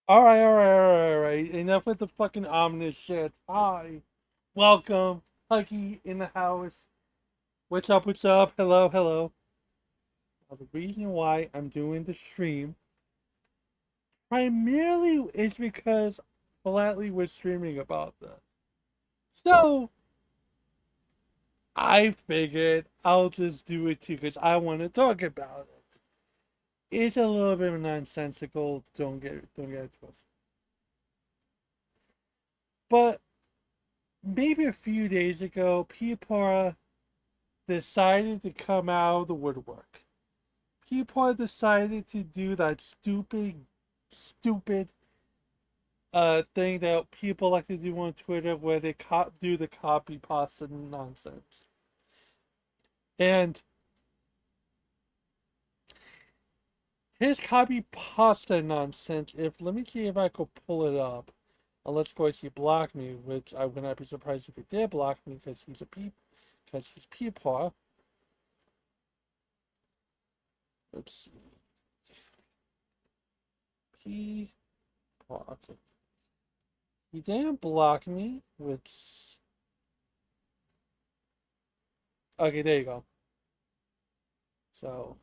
Alright. Enough with the fucking ominous shit. Hi. Welcome. Huggy in the house. What's up? Hello. The reason why I'm doing the stream primarily is because Flatley was streaming about this. So, I figured I'll just do it too because I want to talk about it. It's a little bit nonsensical, don't get it twisted. But maybe a few days ago, Peepaw decided to come out of the woodwork. People decided to do that stupid thing that people like to do on Twitter where they do the copy pasta nonsense. And his copy pasta nonsense, if let me see if I could pull it up. Unless of course he blocked me, which I would not be surprised if he did block me because he's Peepaw. Let's see. Peepaw. Okay. He didn't block me, which okay, there you go. So,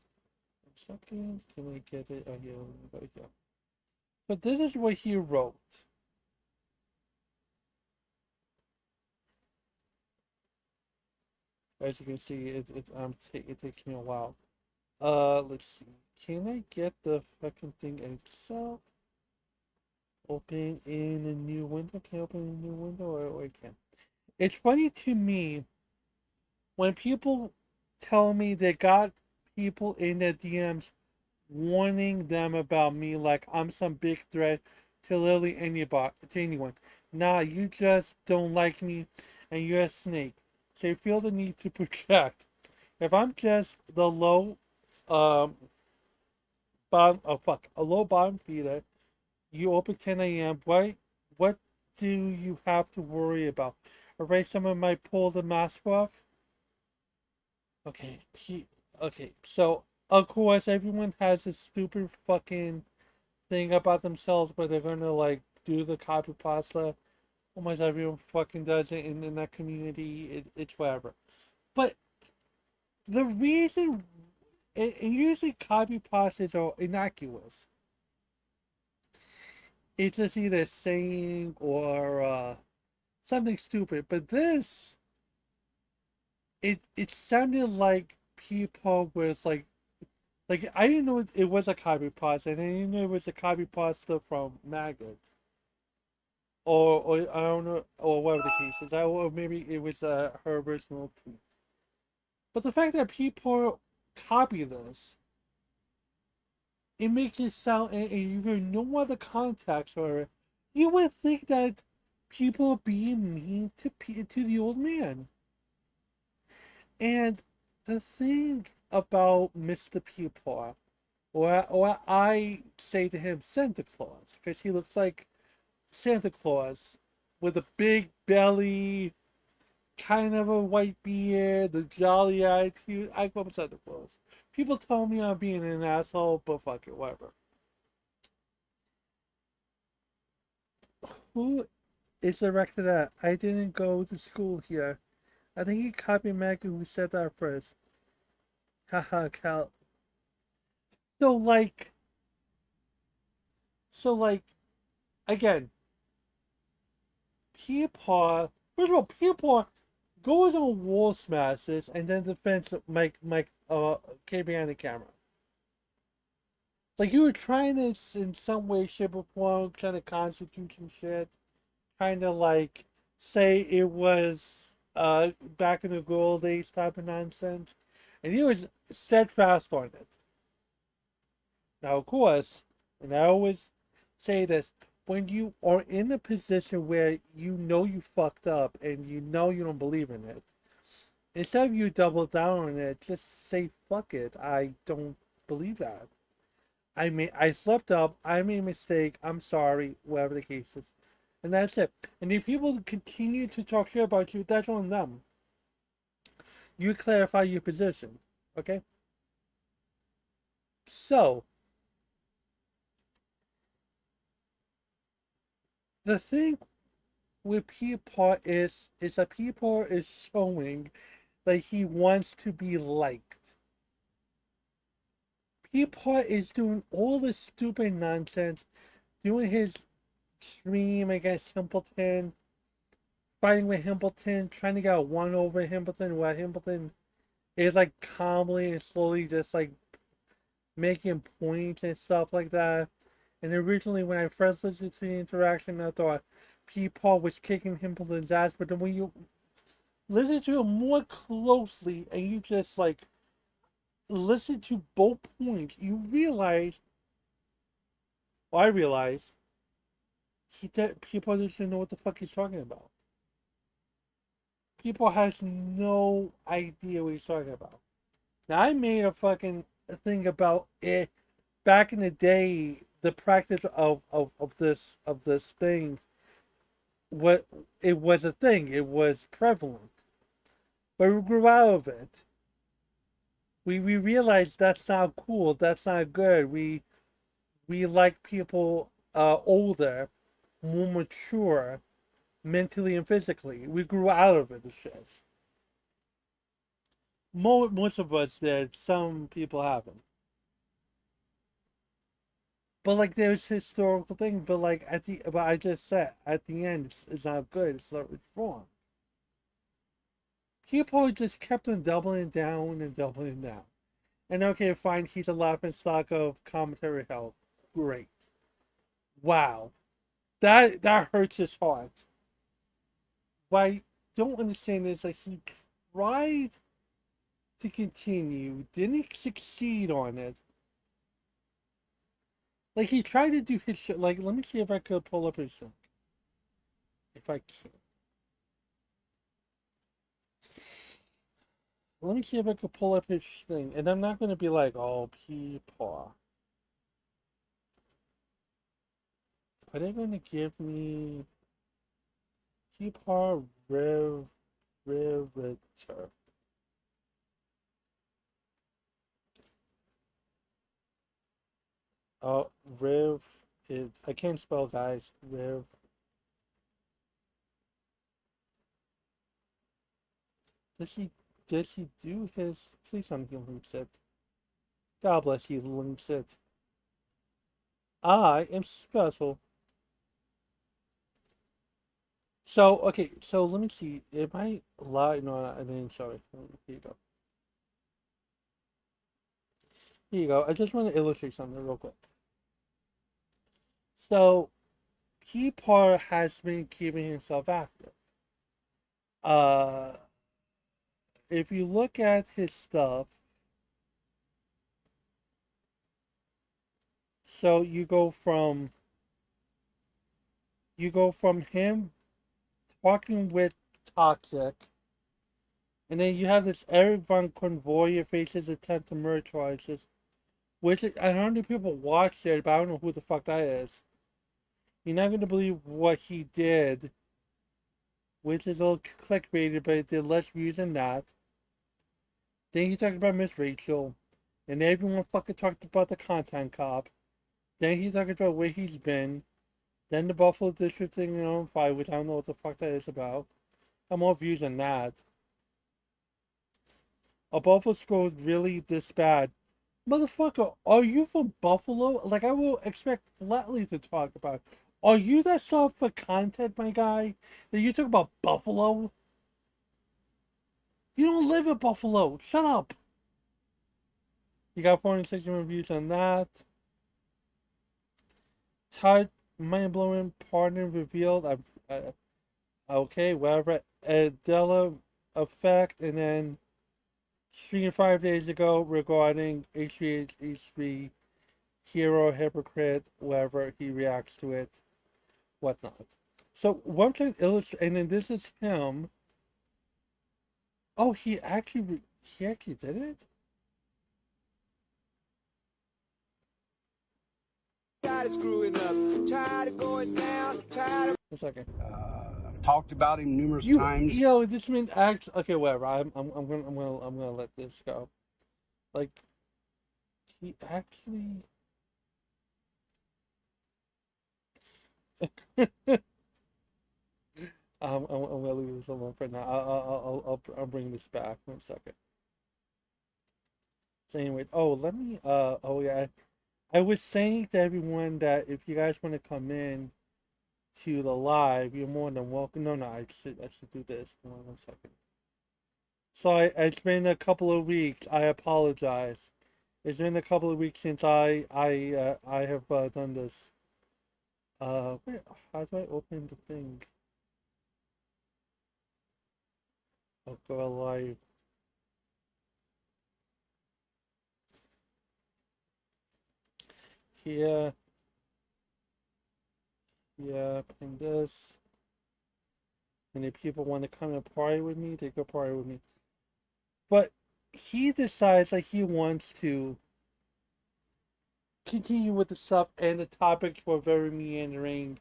second, can we get it? Oh, here, right here. But this is what he wrote. As you can see, it takes me a while. Let's see. Can I get the fucking thing itself? Open in a new window? Can I open in a new window or I can't? It's funny to me when people tell me they got people in their DMs warning them about me like I'm some big threat to literally anybody to anyone. Nah, you just don't like me and you're a snake. So you feel the need to project. If I'm just the low bottom a low bottom feeder, you open 10 a.m. What do you have to worry about? Alright, someone might pull the mask off. Okay, okay, so of course everyone has this stupid fucking thing about themselves where they're gonna like do the copy pasta. Almost everyone fucking does it in that community. It's whatever. But the reason, and usually copy pastas are innocuous. It's just either saying or something stupid. But this, it sounded like people was like I didn't know it was a copy pasta, and I didn't know it was a copy pasta from Maggot. Or I don't know, or whatever the case is. Or maybe it was her original tweet. But the fact that people copy this, it makes it sound, and you have no other context for it. You would think that people are being mean to the old man. And the thing about Mr. Peepaw, or I say to him Santa Claus, because he looks like Santa Claus with a big belly, kind of a white beard, the jolly attitude. I go up Santa Claus. People tell me I'm being an asshole, but fuck it, whatever. Who is directed at? I didn't go to school here. I think he copied Maggie who said that first. Haha, Cal. So like, so like, again, Peepaw. First of all, Peepaw goes on wall smashes and then defends Mike came behind the camera. Like you were trying to, in some way, shape, or form, trying to constitute some shit, kind of like say it was back in the good old days type of nonsense, and he was steadfast on it. Now, of course, and I always say this, when you are in a position where you know you fucked up and you know you don't believe in it, instead of you double down on it, just say fuck it. I don't believe that. I slept up. I made a mistake. I'm sorry. Whatever the case is, and that's it. And if people continue to talk shit about you, that's on them. You clarify your position, okay? So The thing with Peepaw is that Peepaw is showing that he wants to be liked. Peepaw is doing all this stupid nonsense, doing his stream against Simpleton, fighting with Simpleton, trying to get a one over Simpleton, while Simpleton is like calmly and slowly just like making points and stuff like that. And originally, when I first listened to the interaction, I thought Peepaw was kicking Simpleton's ass, but then when you listen to it more closely and you just like listen to both points, you realize, well, I realize, Peepaw doesn't know what the fuck he's talking about. Peepaw has no idea what he's talking about. Now, I made a fucking thing about it back in the day. The practice of this thing, what it was a thing. It was prevalent, but we grew out of it. We realized that's not cool. That's not good. We like people older, more mature, mentally and physically. We grew out of it. The shit. Most of us did. Some people haven't. But like there's historical thing, but like but I just said at the end it's not good. It's wrong. He probably just kept on doubling down and doubling down. And okay, fine, he's a laughing stock of commentary hell. Great. Wow. That hurts his heart. What I don't understand is that he tried to continue, didn't succeed on it. Like he tried to do his shit. Like, let me see if I could pull up his thing. If I can. Let me see if I could pull up his thing. And I'm not going to be like, oh, Peepaw. Are they going to give me Peepaw Riveter? Oh, Riv is, I can't spell, guys. Riv. Did he do his, please tell me he links it. God bless you, links it. I am special. So, okay, so let me see. Am I live? No, I didn't show it. Here you go. Here you go. I just want to illustrate something real quick. So, Peepaw has been keeping himself active. Uh, if you look at his stuff, so you go from him talking with Toxic, and then you have this Eric Von Convoy faces attempt to murder charges, which I don't know how many people watched it, but I don't know who the fuck that is. You're not gonna believe what he did, which is a little clickbaited, but it did less views than that. Then he talked about Miss Rachel, and everyone fucking talked about the content cop. Then he talked about where he's been. Then the Buffalo District thing on fire, which I don't know what the fuck that is about. I'm more views than that. A Buffalo score really this bad. Motherfucker, are you from Buffalo? Like, I will expect Flatley to talk about. Are you that soft for content, my guy? That you talk about Buffalo? You don't live in Buffalo. Shut up. You got 460 reviews on that. Todd, mind-blowing partner revealed. Okay, whatever. Adela effect, and then stream 5 days ago regarding H3 hero, hypocrite, whatever he reacts to it, whatnot. So one can illustrate, and then this is him. Oh, he actually did it. Tired of screwing up, tired of going down, tired of... A second. I've talked about him numerous times. You know, this means act. Okay, whatever. I'm gonna let this go. Like, he actually. I'm gonna leave this alone for now. I'll bring this back in a second. So anyway, oh let me oh yeah, I was saying to everyone that if you guys want to come in to the live, you're more than welcome. No, no, I should do this. Hold on one second. So it's been a couple of weeks. I apologize. It's been a couple of weeks since I have done this. Wait, how do I open the thing? I'll go live. Here, yeah, and this. And if people want to come and party with me, they go party with me. But he decides that he wants to continue with the stuff, and the topics were very meandering.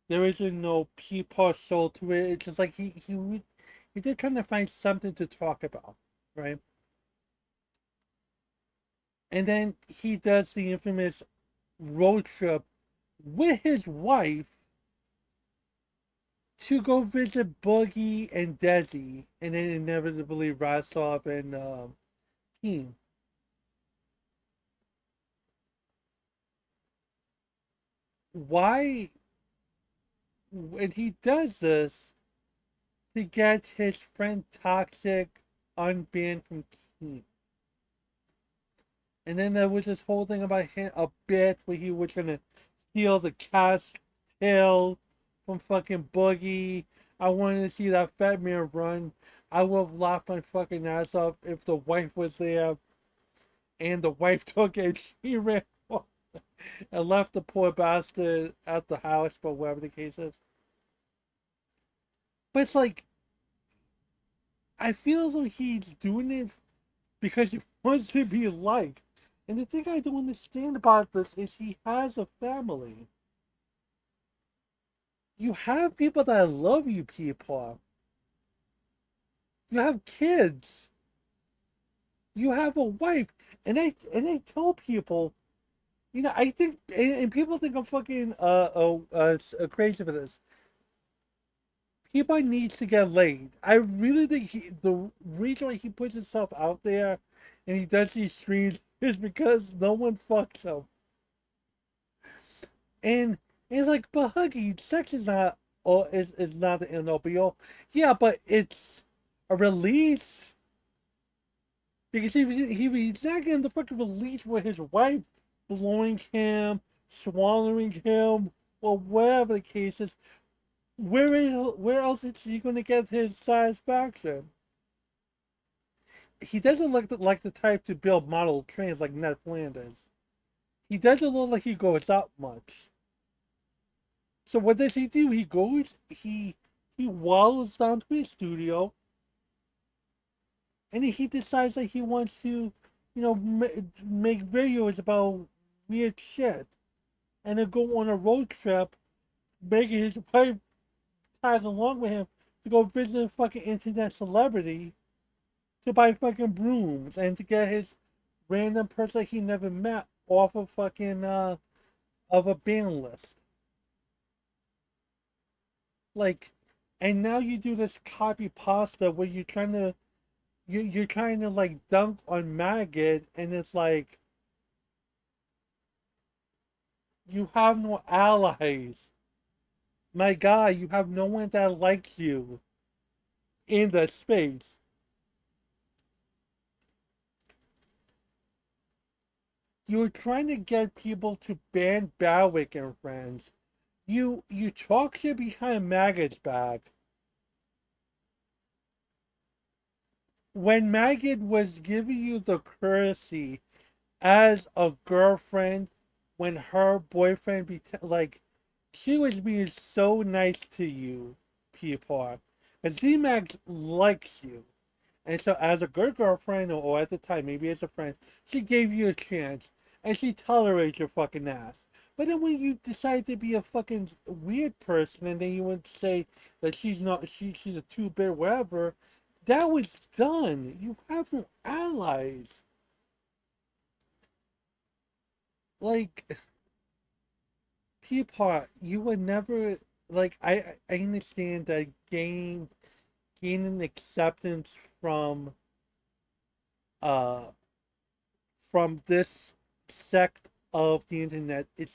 There isn't no peepaw soul to it. It's just like he did trying to find something to talk about, right? And then he does the infamous road trip with his wife to go visit Boogie and Desi, and then inevitably Rostov and Keem. Why, when he does this, to get his friend Toxic unbanned from Keem? And then there was this whole thing about him, a bit where he was gonna steal the cat's tail from fucking Boogie. I wanted to see that fat man run. I would have laughed my fucking ass off if the wife was there and the wife took it. She ran off and left the poor bastard at the house, but whatever the case is. But it's like, I feel as though he's doing it because he wants to be liked. And the thing I don't understand about this is he has a family. You have people that love you, people. You have kids. You have a wife. And I tell people, I think, and people think I'm fucking crazy for this. Peepaw needs to get laid. I really think the reason why he puts himself out there and he does these streams is because no one fucks him. And it's like, but Huggy, sex is not, or is not the end all be all. Yeah, but it's a release. Because he's not getting the fucking release with his wife blowing him, swallowing him, or whatever the case is. Where else is he going to get his satisfaction? He doesn't look like the type to build model trains like Ned Flanders. He doesn't look like he goes out much. So what does he do? He waddles down to his studio, and he decides that he wants to, make videos about weird shit, and then go on a road trip, making his wife tag along with him to go visit a fucking internet celebrity to buy fucking brooms and to get his random person he never met off of fucking of a ban list. Like, and now you do this copy pasta where you're trying to like dunk on maggot, and it's like you have no allies. My guy, you have no one that likes you in that space. You're trying to get people to ban Barwick and friends. You talk shit behind Maggot's back. When Maggot was giving you the courtesy as a girlfriend, when her boyfriend like, she was being so nice to you, Peepaw. Because D-Max likes you. And so as a good girlfriend, or at the time, maybe as a friend, she gave you a chance. And she tolerates your fucking ass. But then when you decide to be a fucking weird person, and then you would say that she's not, she's a two-bit whatever, that was done. You have no allies. Like, Peapod, you would never like I understand that gaining acceptance uh from this sect of the internet, it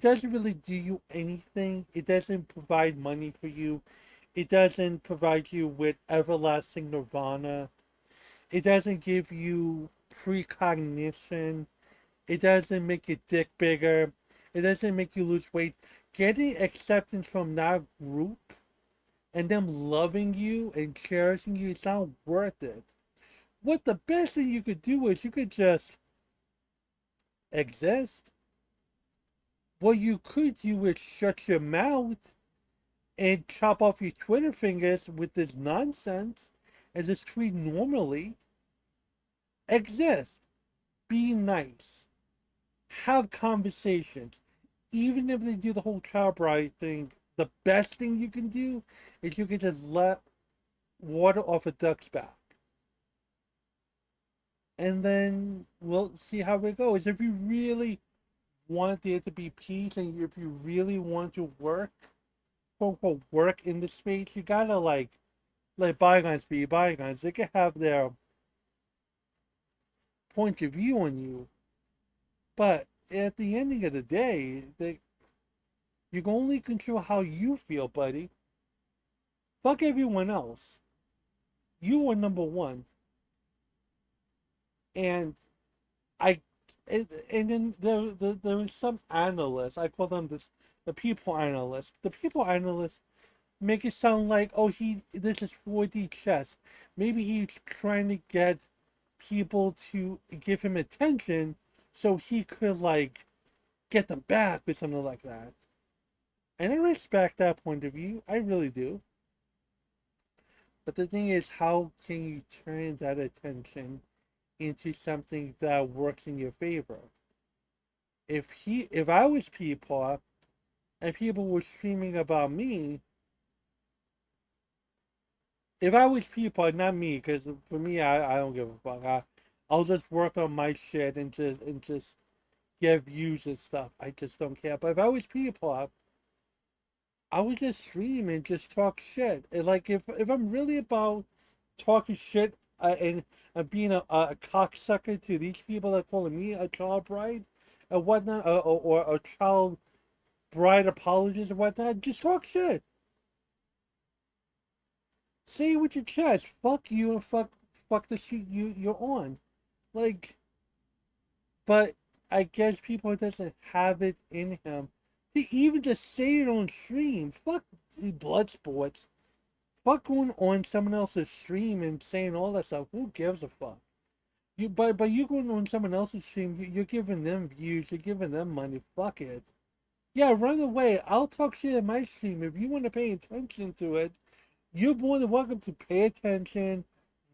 doesn't really do you anything. It doesn't provide money for you. It doesn't provide you with everlasting nirvana. It doesn't give you precognition. It doesn't make your dick bigger. It doesn't make you lose weight. Getting acceptance from that group and them loving you and cherishing you, it's not worth it. What the best thing you could do is you could just exist. What you could do is shut your mouth and chop off your Twitter fingers with this nonsense and just tweet normally. Exist. Be nice. Have conversations. Even if they do the whole child bride thing, the best thing you can do is you can just let water off a duck's back. And then we'll see how it goes. If you really want there to be peace and if you really want to work, quote unquote, work in the space, you gotta let bygones be bygones. They can have their point of view on you, but at the ending of the day, you can only control how you feel, buddy. Fuck everyone else. You are number one. And I, and then there was some analysts. I call them the people analysts. The people analysts make it sound like, oh, this is 4D chess. Maybe he's trying to get people to give him attention so he could get them back or something like that. And I respect that point of view. I really do. But the thing is, how can you turn that attention into something that works in your favor? If I was Peepaw and people were screaming about me, if I was Peepaw, not me, because for me, I don't give a fuck. I'll just work on my shit and just get views and stuff. I just don't care. But if I was Peepaw, I would just stream and just talk shit. And like if I'm really about talking shit and being a cocksucker to these people that calling me a child bride and whatnot, or a child bride apologist or whatnot, just talk shit. Say it with your chest. Fuck you and fuck the shit you're on. Like, but I guess people doesn't have it in him to even just say it on stream. Fuck the blood sports. Fuck going on someone else's stream and saying all that stuff. Who gives a fuck? But you going on someone else's stream, you're giving them views, you're giving them money. Fuck it. Yeah, run away. I'll talk shit in my stream. If you want to pay attention to it, you're more than welcome to pay attention,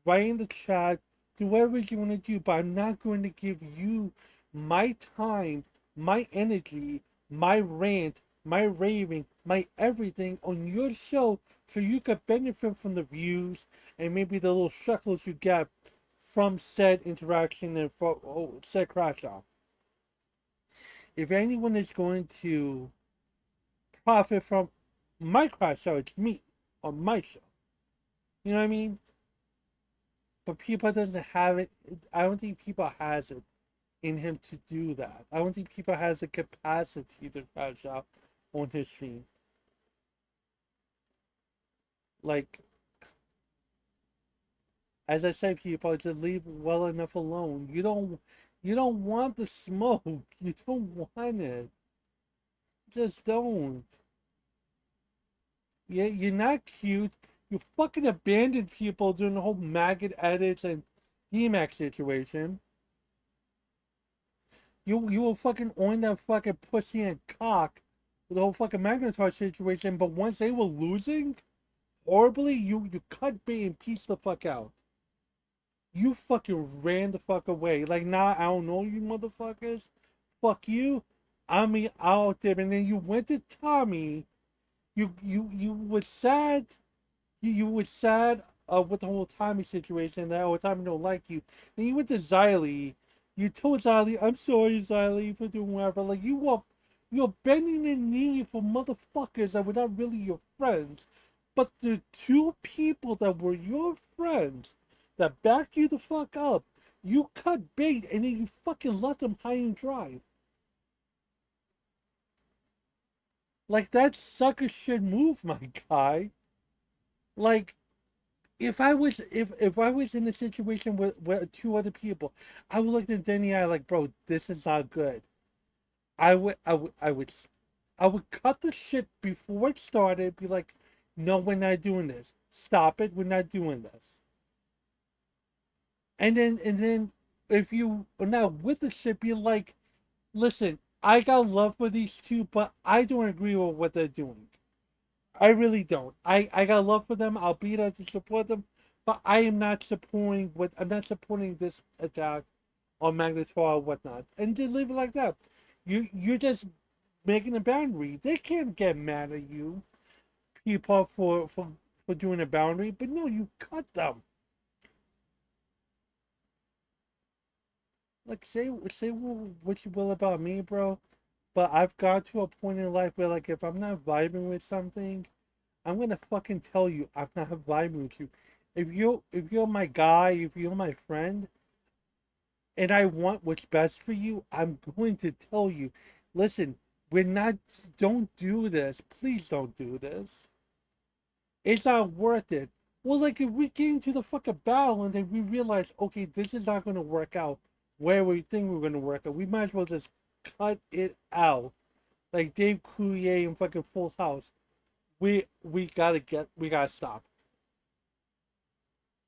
write in the chat, do whatever you want to do, but I'm not going to give you my time, my energy, my rant, my raving, my everything on your show so you could benefit from the views and maybe the little shekels you get from said interaction and from said crash out. If anyone is going to profit from my crash out, it's me on my show. You know what I mean? But Peepaw doesn't have it. I don't think Peepaw has it in him to do that. I don't think Peepaw has the capacity to crash out on his stream. Like, as I said, Peepaw, just leave well enough alone. You don't want the smoke. You don't want it. Just don't. You're not cute. You fucking abandoned people during the whole maggot edits and DMAX situation. You were fucking on that fucking pussy and cock with the whole fucking Magnetar situation, but once they were losing horribly, you cut bait and pieced the fuck out. You fucking ran the fuck away. Like, nah, I don't know you motherfuckers. Fuck you. I'm out there, and then you went to Tommy. You were sad. You were sad with the whole Tommy situation that Tommy don't like you. Then you went to Xylee. You told Xylee, I'm sorry, Xylee, for doing whatever. Like, You're bending the knee for motherfuckers that were not really your friends, but the two people that were your friends that backed you the fuck up, you cut bait and then you fucking let them high and dry. Like that sucker shit move, my guy. Like if I was in a situation with two other people, I would look at them in the eye like, bro, this is not good. I would cut the shit before it started. Be like, no, we're not doing this. Stop it. We're not doing this. And then if you are not with the shit, be like, listen, I got love for these two, but I don't agree with what they're doing. I really don't. I got love for them. I'll be there to support them, but I am not supporting what I'm not supporting this attack on Magnetar or whatnot. And just leave it like that. You're just making a boundary. They can't get mad at you, people, for doing a boundary. But no, you cut them. Like say what you will about me, bro. But I've got to a point in life where like if I'm not vibing with something, I'm gonna fucking tell you I'm not vibing with you. If you're my guy, if you're my friend, and I want what's best for you, I'm going to tell you, listen, we're not don't do this. Please don't do this. It's not worth it. Well, like if we get into the fucking battle and then we realize, okay, this is not gonna work out where we think we're gonna work out, we might as well just cut it out. Like Dave Coulier in fucking Full House. We gotta stop.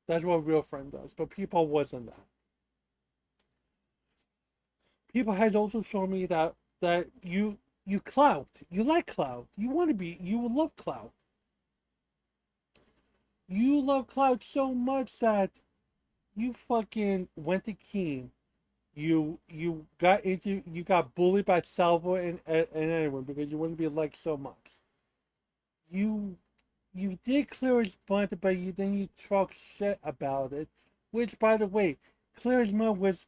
That's what a real friend does. But people wasn't that. People has also shown me that you clout. You like clout. You want to be. You love clout. You love clout so much that you fucking went to Keen. You got bullied by Salvo and anyone because you wouldn't be liked so much. You you did clear his butt, but then you talk shit about it. Which, by the way, Clear His Mud was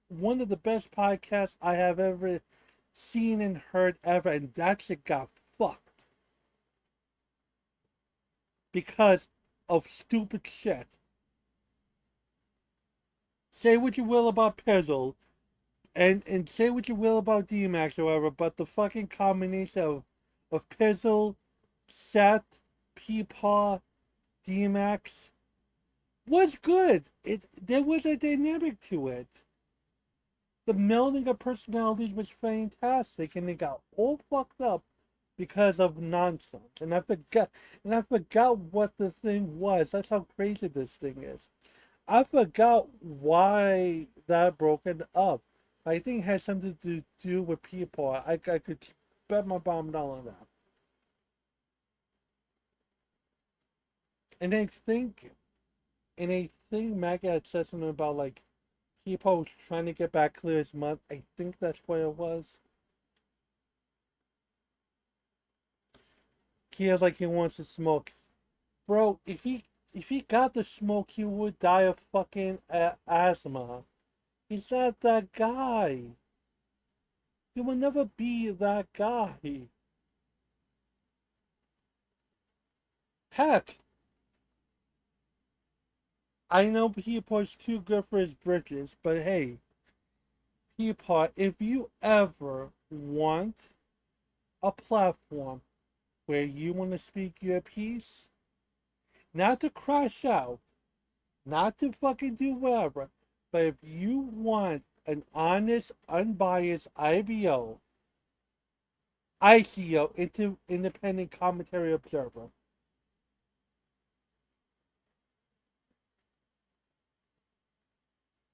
one of the best podcasts I have ever seen and heard ever, and that shit got fucked because of stupid shit. Say what you will about Pizzle, and say what you will about D-Max or whatever, but the fucking combination of Pizzle, Seth, Peepaw, D-Max was good. There was a dynamic to it. The melding of personalities was fantastic, and they got all fucked up because of nonsense. And I forgot what the thing was. That's how crazy this thing is. I forgot why that broken up. I think it has something to do with people. I could bet my bomb dollar on that. And I think Maggie had said something about like people trying to get back clear as mud. I think that's what it was. He has like he wants to smoke, bro. If he got the smoke, he would die of fucking asthma. He's not that guy. He will never be that guy. Heck, I know Peepaw's too good for his britches, but hey, Peepaw, if you ever want a platform where you want to speak your piece, not to crash out, not to fucking do whatever, but if you want an honest, unbiased ICO, independent commentary observer,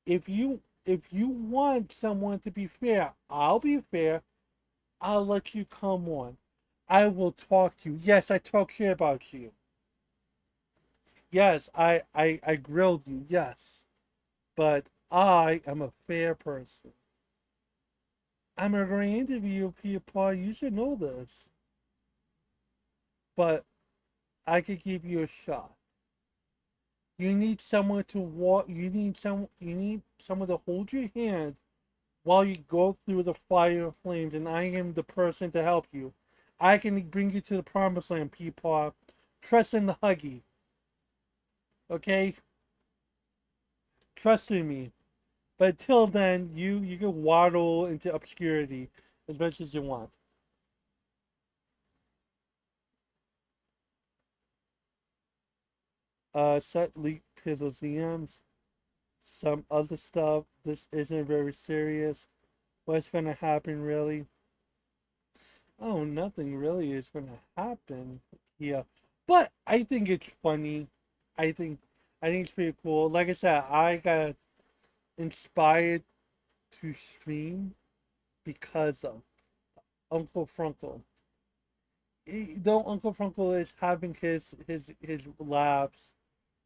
if you want someone to be fair, I'll be fair. I'll let you come on. I will talk to you. Yes, I talk shit about you. Yes, I grilled you. Yes, but I am a fair person. I'm a great interview, people. You should know this. But I could give you a shot. You need someone to walk. You need someone to hold your hand while you go through the fire and flames, and I am the person to help you. I can bring you to the promised land, Peepaw. Trust in the Huggy. Okay? Trust in me. But until then, you can waddle into obscurity as much as you want. Set leak museums, some other stuff. This isn't very serious. What's gonna happen really? Oh, nothing really is gonna happen. Yeah. But I think it's funny. I think I think it's pretty cool. Like I said, I got inspired to stream because of Uncle Frunkle. Though Uncle Frunkle is having his laughs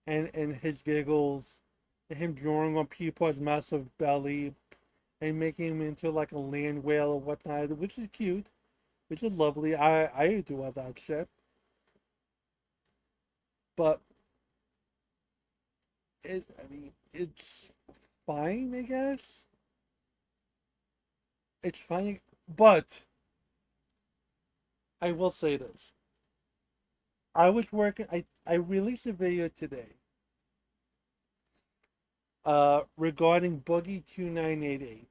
and his giggles, and him drawing on Peepaw's massive belly and making him into like a land whale or whatnot, which is cute, which is lovely. I do all that shit. But I mean, it's fine, I guess. It's fine, but I will say this. I was working. I released a video today. Regarding Boogie 2988.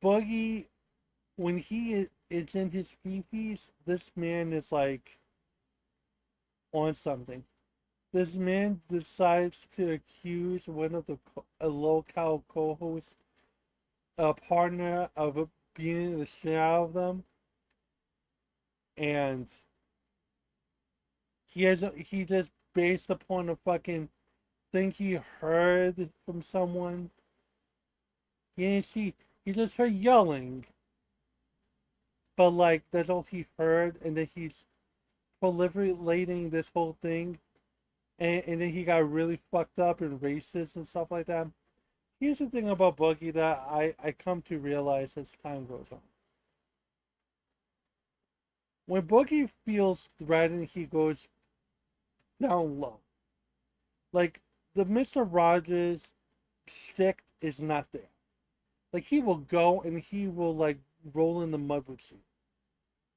Boogie, when is in his fifis, this man is like on something. This man decides to accuse one of the a local co-hosts, a partner, of being the shit out of them, and he just based upon a fucking thing he heard from someone. He didn't see. He just heard yelling, but like that's all he heard, and then he's proliferating this whole thing, and then he got really fucked up and racist and stuff like that. Here's the thing about Boogie that I come to realize as time goes on. When Boogie feels threatened, he goes down low. Like the Mr. Rogers shtick is not there. Like he will go and he will like roll in the mud with you.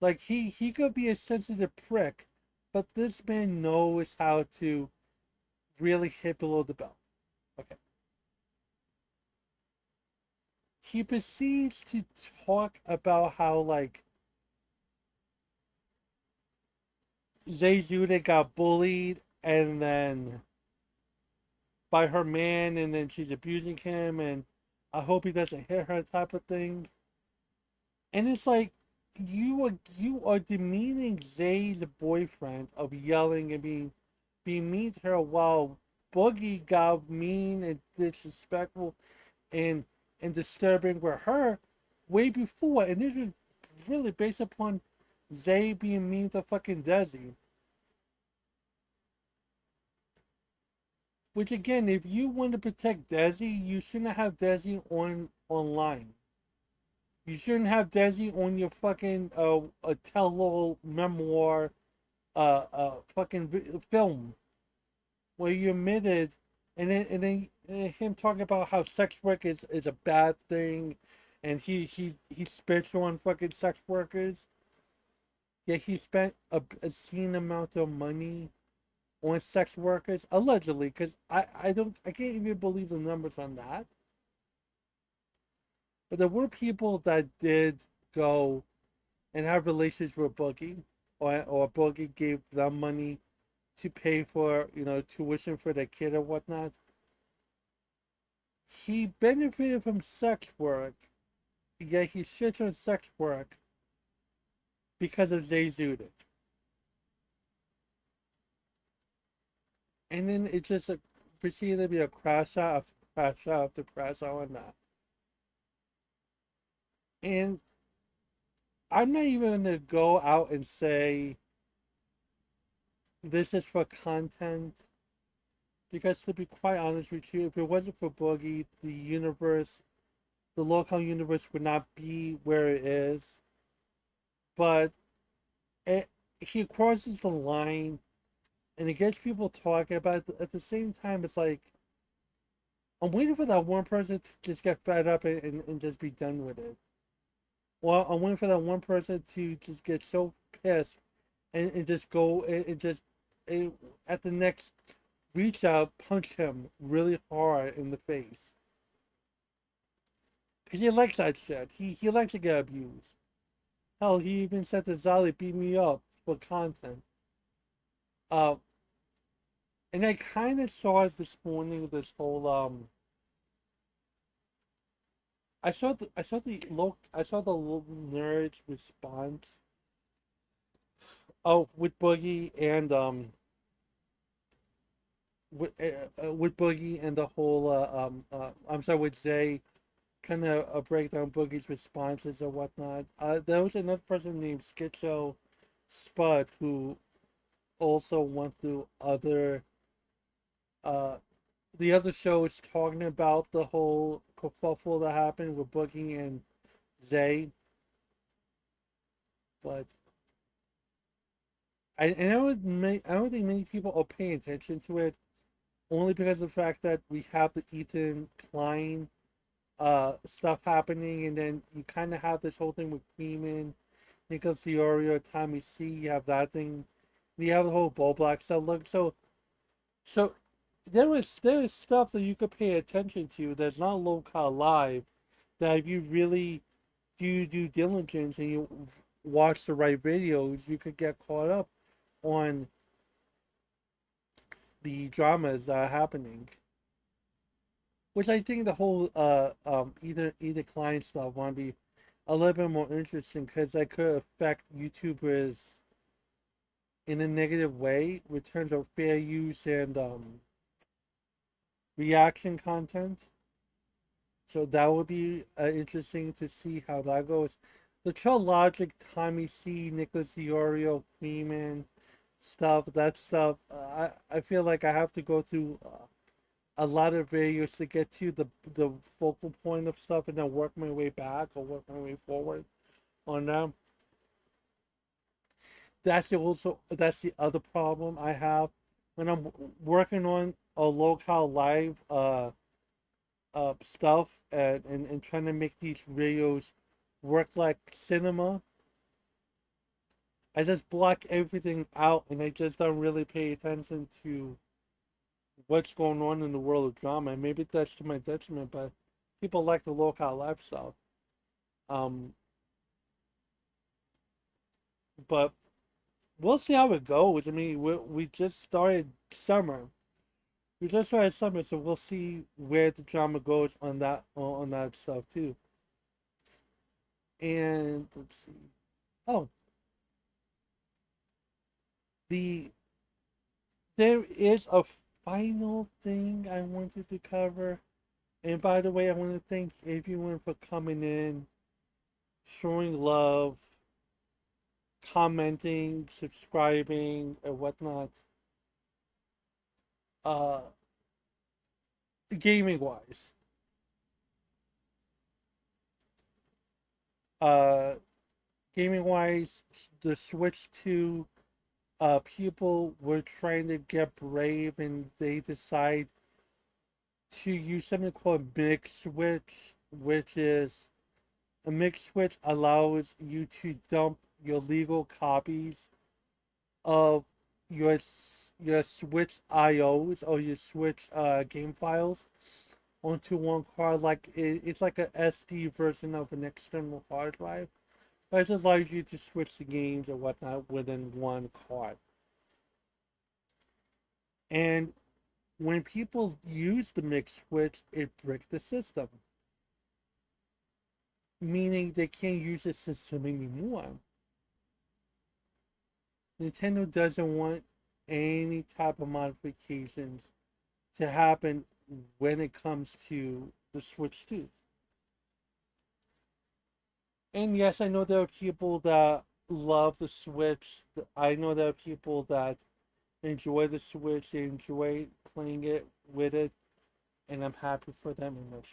Like he could be a sensitive prick, but this man knows how to really hit below the belt. Okay. He proceeds to talk about how like Zay Zuda got bullied and then by her man, and then she's abusing him, and I hope he doesn't hit her type of thing. And it's like you are demeaning Zay's boyfriend of yelling and being mean to her, while Boogie got mean and disrespectful and disturbing with her way before. And this was really based upon Zay being mean to fucking Desi. Which again, if you want to protect Desi, you shouldn't have Desi online. You shouldn't have Desi on your fucking a tell-all memoir fucking film where you admitted, and then him talking about how sex work is a bad thing, and he spits on fucking sex workers. Yet he spent a obscene amount of money on sex workers allegedly, because I can't even believe the numbers on that. But there were people that did go and have relations with Boogie, or Boogie gave them money to pay for tuition for their kid or whatnot. He benefited from sex work, yet he shits on sex work because of Zay Zudic. And then it just proceeded to be a crash out after crash out after crash out on that. And I'm not even going to go out and say this is for content, because to be quite honest with you, if it wasn't for Boogie, the local universe would not be where it is. But he crosses the line, and it gets people talking about it. At the same time, it's like I'm waiting for that one person to just get fed up and just be done with it. Well, I'm waiting for that one person to just get so pissed and just go and just and at the next reach out, punch him really hard in the face. Because he likes that shit. He likes to get abused. Hell, he even said to Zali, beat me up for content. Uh, and I kind of saw it this morning, this whole, I saw the little nerd's response. Oh, with Boogie and, with Boogie and the whole, I'm sorry, with Zay, kind of break down Boogie's responses or whatnot. There was another person named Schizo Spud who also went through uh the other shows talking about the whole kerfuffle that happened with Boogie and Zay, but I don't think many people are paying attention to it only because of the fact that we have the Ethan Klein stuff happening, and then you kind of have this whole thing with Freeman, Nicholas Fiorio, Tommy C. You have that thing. You have the whole Bull Black stuff. Look, so there is stuff that you could pay attention to that's not local live. That if you really do due diligence and you watch the right videos, you could get caught up on the dramas that are happening. Which I think the whole either client stuff want to be a little bit more interesting because that could affect YouTubers in a negative way in terms of fair use and reaction content. So that would be interesting to see how that goes. The Trail Logic, Tommy C, Nicholas Diorio, Freeman stuff, that stuff. I feel like I have to go through a lot of videos to get to the focal point of stuff and then work my way back or work my way forward on them. That's the other problem I have when I'm working on a local live stuff and trying to make these videos work like cinema. I just block everything out and I just don't really pay attention to what's going on in the world of drama. And maybe that's to my detriment, but people like the local live stuff. Um, but we'll see how it goes. I mean, we just started summer. We just started summer, so we'll see where the drama goes on that stuff too. And let's see. Oh, the there is a final thing I wanted to cover. And by the way, I want to thank everyone for coming in, showing love, commenting, subscribing, and whatnot. Uh, gaming wise, uh, gaming wise, the Switch 2, people were trying to get brave and they decide to use something called Mix Switch, which is a Mix Switch allows you to dump your legal copies of your your Switch IOs or your Switch game files onto one card. It's like a SD version of an external hard drive, but it just allows you to switch the games or whatnot within one card. And when people use the mix switch, it breaks the system, meaning they can't use the system anymore. Nintendo doesn't want any type of modifications to happen when it comes to the Switch 2. And yes, I know there are people that love the Switch. I know there are people that enjoy the Switch, they enjoy playing it with it, and I'm happy for them in this.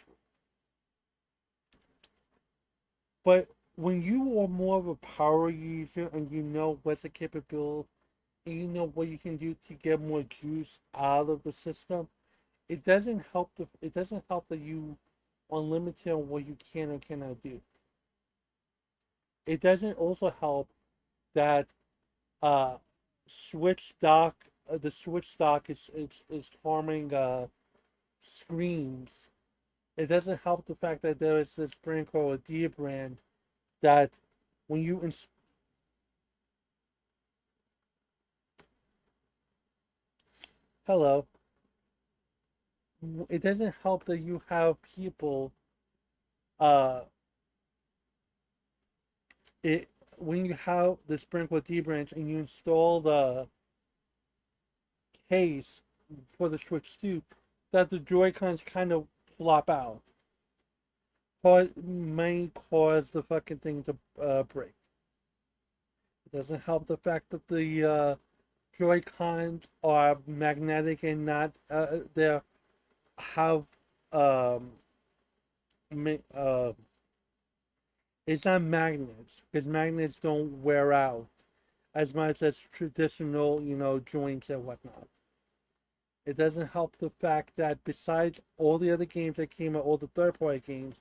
But when you are more of a power user and you know what's the capability and you know what you can do to get more juice out of the system, it doesn't help that you unlimited on what you can or cannot do. It doesn't also help that uh switch dock the switch dock is harming screens. It doesn't help the fact that there is this brand called D brand that when you hello, it doesn't help that you have people uh it when you have the sprinkle D branch and you install the case for the Switch 2, that the Joy Cons kind of flop out. May cause the fucking thing to break. It doesn't help the fact that the Joy Cons are magnetic and not they have um uh, it's not magnets because magnets don't wear out as much as traditional, joints and whatnot. It doesn't help the fact that besides all the other games that came out, all the third party games,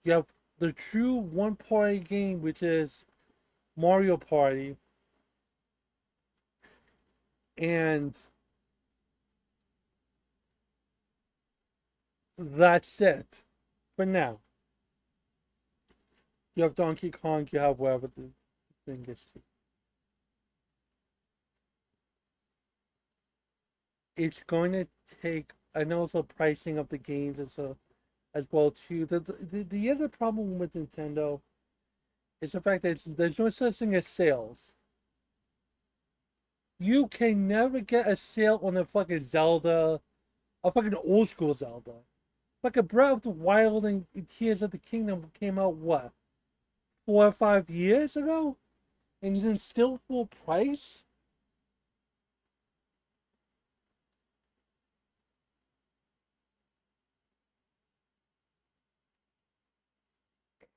you have the true one party game, which is Mario Party, and that's it for now. You have Donkey Kong, you have whatever the thing is. It's going to take, and also pricing of the games as well too. The other problem with Nintendo is the fact that there's no such thing as sales. You can never get a sale on a fucking Zelda, a fucking old school Zelda. Fucking Breath of the Wild and Tears of the Kingdom came out what, 4 or 5 years ago, and then still full price.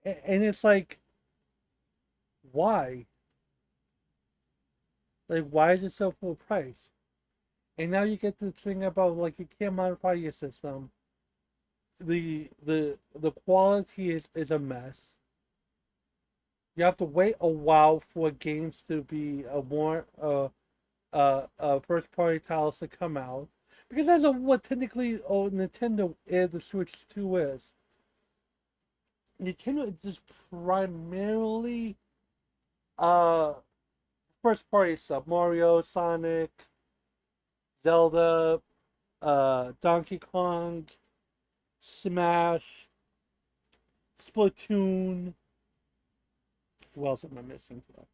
And it's like, why? Like, why is it so full price? And now you get the thing about like you can't modify your system. The quality is a mess. You have to wait a while for games to be a more first party titles to come out because that's what technically Nintendo is the Switch 2 is. Nintendo is just primarily uh first party stuff. Mario, Sonic, Zelda, Donkey Kong, Smash, Splatoon. What else am I missing today?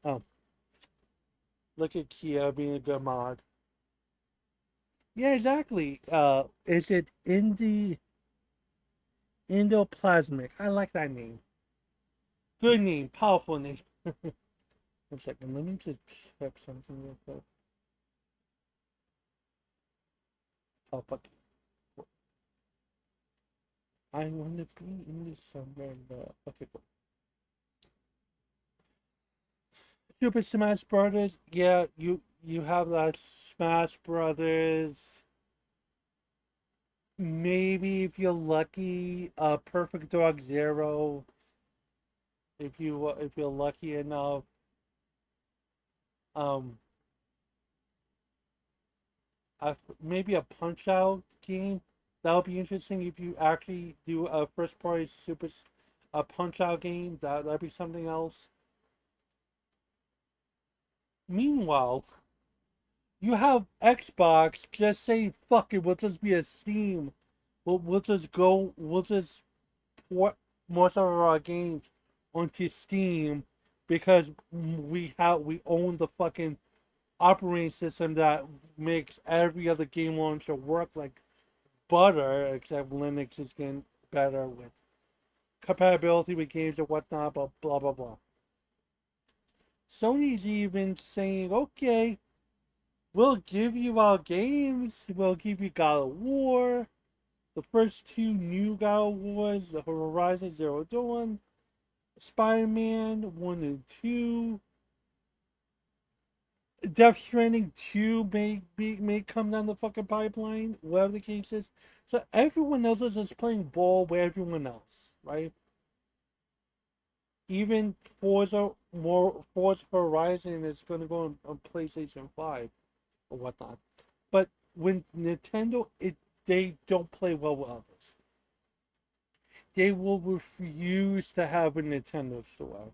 Oh, look at Kia being a good mod. Yeah, exactly. Is it Endoplasmic? I like that name. Good name, powerful name. One second, let me just check something real quick. Oh fuck! I want to be in this somewhere. Okay, cool. Super Smash Brothers. Yeah, you have that Smash Brothers. Maybe if you're lucky, Perfect Dog Zero. If you're lucky enough, um, maybe a Punch Out game. That would be interesting if you actually do a first party a Punch Out game. That'd be something else. Meanwhile, you have Xbox just saying, "Fuck it, we'll just be a Steam. We'll just port most of our games onto Steam because we own the fucking operating system that makes every other game launcher work like butter, except Linux is getting better with compatibility with games and whatnot, but blah blah blah." Sony's even saying, "Okay, we'll give you our games. We'll give you God of War, The first two new God of Wars, the Horizon Zero Dawn, Spider-Man 1 and 2, Death Stranding 2 may come down the fucking pipeline, whatever the case is. So everyone else is just playing ball with everyone else, right? Even Forza Horizon is going to go on PlayStation 5 or whatnot. But when Nintendo, they don't play well with others. They will refuse to have a Nintendo store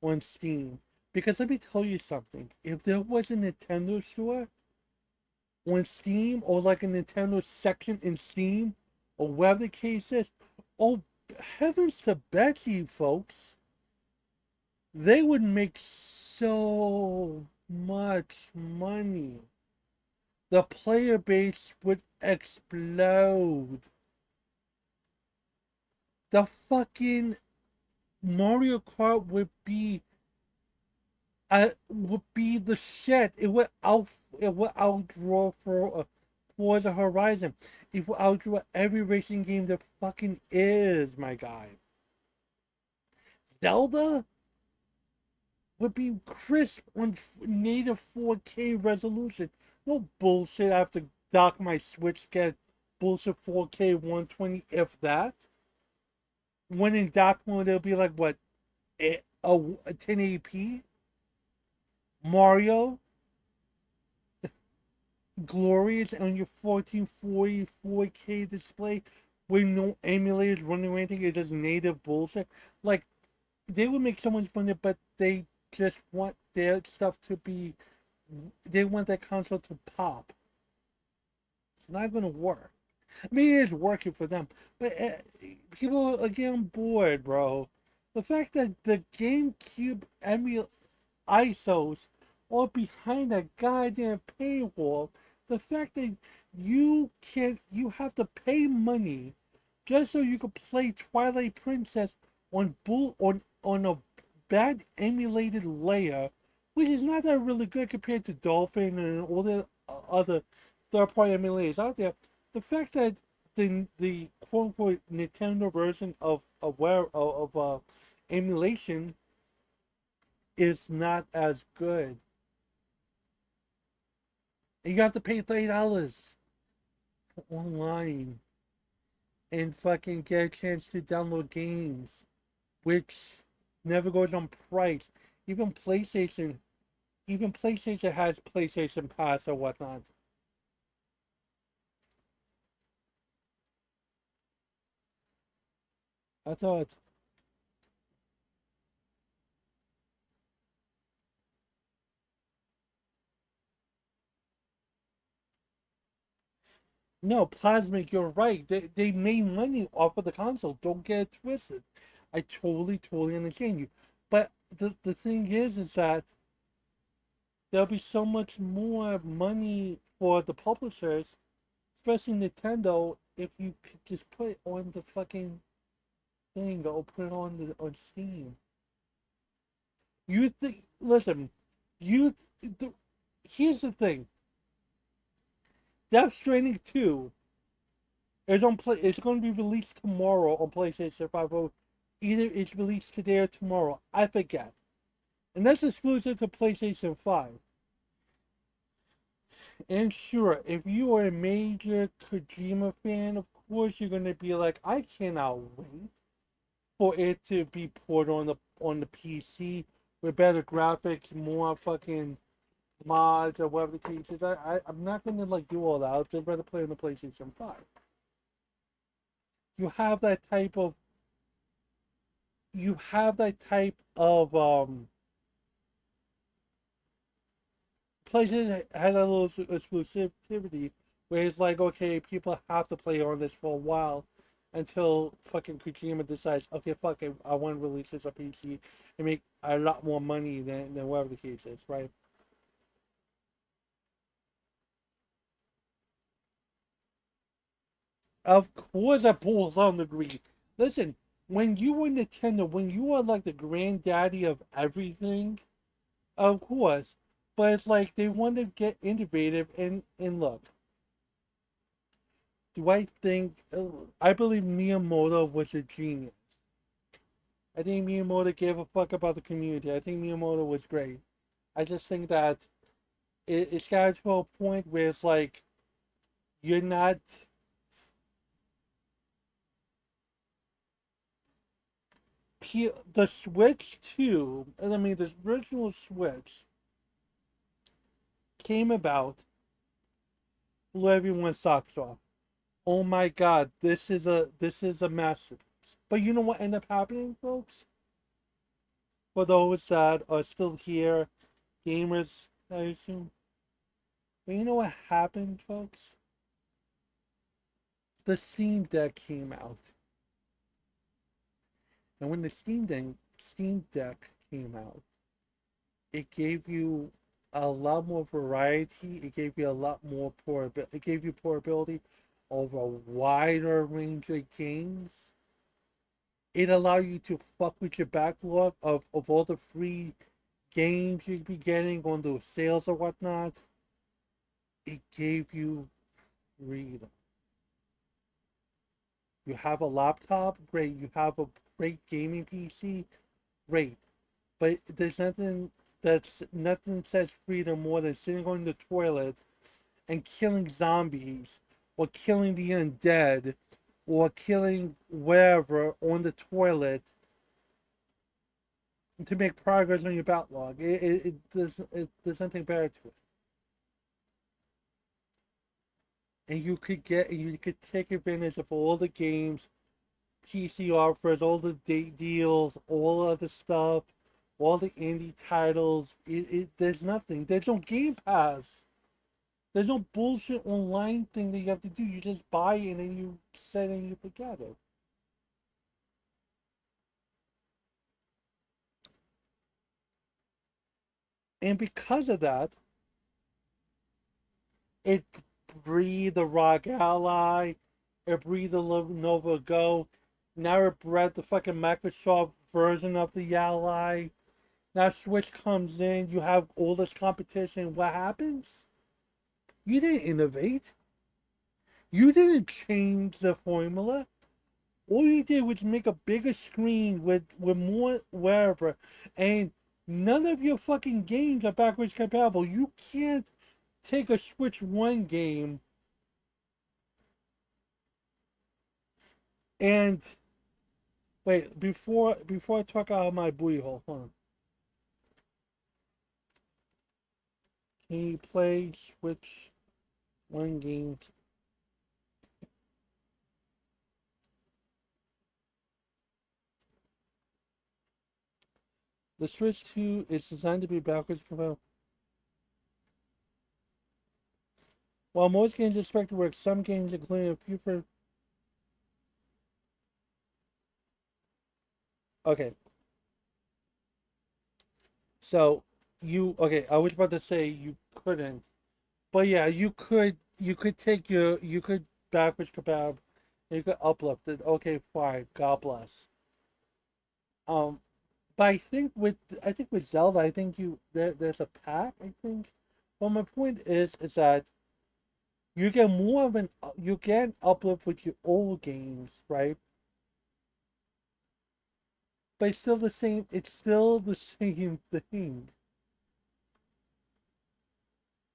on Steam. Because let me tell you something. If there was a Nintendo store on Steam, or like a Nintendo section in Steam, or whatever the case is, oh, heavens to Betsy, folks. They would make so much money. The player base would explode. The fucking Mario Kart would be the shit. It would outdraw for Forza Horizon. It would outdraw every racing game there fucking is, my guy. Zelda would be crisp on native 4K resolution. No bullshit. I have to dock my Switch, get bullshit 4K 120, if that. When in dock mode, it'll be like what, a 1080p. Mario, glorious on your 1440 4K display with no emulators running or anything. It's just native bullshit. Like, they would make so much money, but they just want their stuff to be. They want that console to pop. It's not going to work. I mean, it is working for them, but people are getting bored, bro. The fact that the GameCube ISOs are behind a goddamn paywall, the fact that you have to pay money just so you can play Twilight Princess on a bad emulated layer, which is not that really good compared to Dolphin and all the other third-party emulators out there. The fact that the quote unquote Nintendo version of emulation is not as good. And you have to pay $30 online and fucking get a chance to download games, which never goes on price. Even PlayStation, even PlayStation has PlayStation Pass or whatnot. I thought, no, Plasmic, you're right. They made money off of the console. Don't get it twisted. I totally understand you. But the thing is that there'll be so much more money for the publishers, especially Nintendo, if you could just put it on the fucking thing or put it on Steam. You think? Listen, you. The, here's the thing. Death Stranding 2 is on play. It's going to be released tomorrow on PlayStation 5. Or either it's released today or tomorrow. I forget. And that's exclusive to PlayStation 5. And sure, if you are a major Kojima fan, of course you're going to be like, I cannot wait for it to be ported on the PC with better graphics, more fucking mods or whatever the case is. I'm not gonna like do all that. I'll just rather play on the PlayStation 5. You have that type of you have that type of PlayStation has a little exclusivity where it's like, okay, people have to play on this for a while until fucking Kojima decides, okay, fuck it, I want to release this on PC and make a lot more money than whatever the case is, right? Of course, that pulls on the green. Listen, when you were Nintendo, when you are like the granddaddy of everything, of course. But it's like they want to get innovative and look. Do I think I believe Miyamoto was a genius. I think Miyamoto gave a fuck about the community. I think Miyamoto was great. I just think that it's got to a point where it's like you're not the Switch 2, I mean the original Switch came about, blew everyone's socks off. Oh my god, this is a masterpiece. But you know what ended up happening, folks? For those that are still here, gamers, I assume. But you know what happened, folks? The Steam Deck came out. And when the Steam Deck came out, it gave you a lot more variety. It gave you a lot more portability. It gave you portability over a wider range of games. It allowed you to fuck with your backlog of all the free games you'd be getting on those sales or whatnot. It gave you freedom. You have a laptop, great. You have a great gaming PC, great. But nothing says freedom more than sitting on the toilet and killing zombies or killing the undead or killing wherever on the toilet to make progress on your backlog. There's nothing better to it. And you could take advantage of all the games PC offers, all the deals, all of the stuff, all the indie titles. There's nothing. There's no Game Pass. There's no bullshit online thing that you have to do. You just buy it and then you set it and you forget it. And because of that, it breathed the ROG Ally, it breathed the Lenovo Go. Now it bred the fucking Microsoft version of the Ally. Now Switch comes in, you have all this competition. What happens? You didn't innovate. You didn't change the formula. All you did was make a bigger screen with more wherever, and none of your fucking games are backwards compatible. You can't take a Switch 1 game and wait before I talk out of my booty hole. Hold on. Can you play Switch 1 games? The Switch 2 is designed to be backwards compatible. While most games expect to work, some games, including a few for okay. So okay, I was about to say you couldn't. But yeah, you could take you could backwards compatible, you could uplift it. Okay, fine. God bless. Um but I think with Zelda, I think there's a pack, I think. But my point is that you get more of an you get uplift with your old games, right? But it's still the same thing.